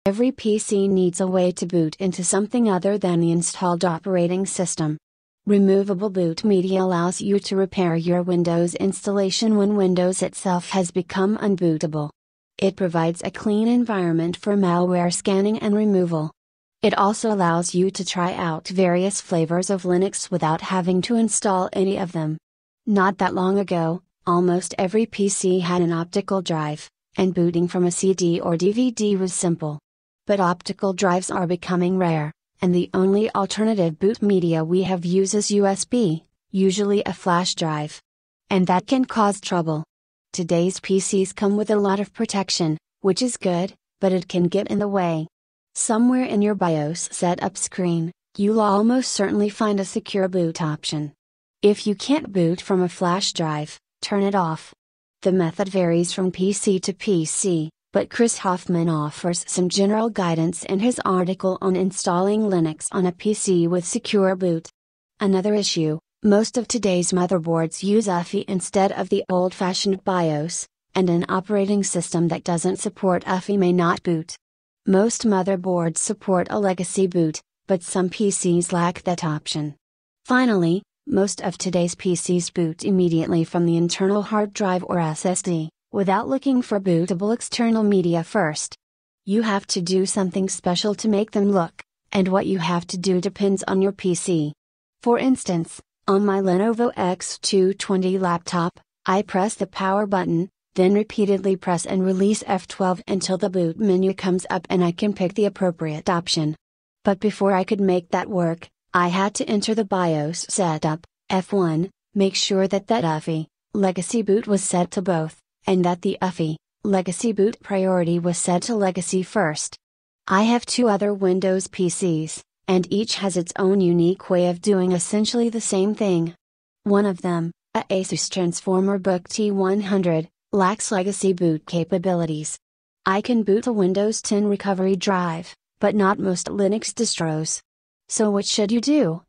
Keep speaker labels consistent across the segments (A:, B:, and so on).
A: Every PC needs a way to boot into something other than the installed operating system. Removable boot media allows you to repair your Windows installation when Windows itself has become unbootable. It provides a clean environment for malware scanning and removal. It also allows you to try out various flavors of Linux without having to install any of them. Not that long ago, almost every PC had an optical drive, and booting from a CD or DVD was simple. But optical drives are becoming rare, and the only alternative boot media we have uses USB, usually a flash drive. And that can cause trouble. Today's PCs come with a lot of protection, which is good, but it can get in the way. Somewhere in your BIOS setup screen, you'll almost certainly find a secure boot option. If you can't boot from a flash drive, turn it off. The method varies from PC to PC, but Chris Hoffman offers some general guidance in his article on installing Linux on a PC with secure boot. Another issue, most of today's motherboards use UEFI instead of the old-fashioned BIOS, and an operating system that doesn't support UEFI may not boot. Most motherboards support a legacy boot, but some PCs lack that option. Finally, most of today's PCs boot immediately from the internal hard drive or SSD, without looking for bootable external media first. You have to do something special to make them look, and what you have to do depends on your PC. For instance, on my Lenovo X220 laptop, I press the power button, then repeatedly press and release F12 until the boot menu comes up and I can pick the appropriate option. But before I could make that work, I had to enter the BIOS setup, F1, make sure that UEFI, legacy boot was set to both, and that the UEFI, legacy boot priority was set to legacy first. I have two other Windows PCs, and each has its own unique way of doing essentially the same thing. One of them, a Asus Transformer Book T100, lacks legacy boot capabilities. I can boot a Windows 10 recovery drive, but not most Linux distros. So what should you do?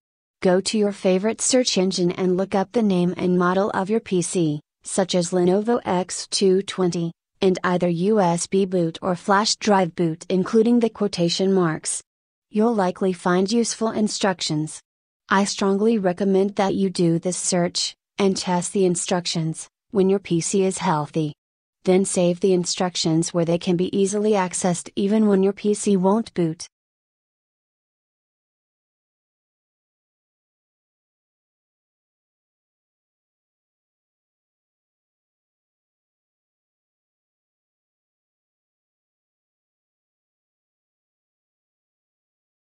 A: Go to your favorite search engine and look up the name and model of your PC, such as Lenovo X220, and either USB boot or flash drive boot including the quotation marks. You'll likely find useful instructions. I strongly recommend that you do this search, and test the instructions, when your PC is healthy. Then save the instructions where they can be easily accessed even when your PC won't boot.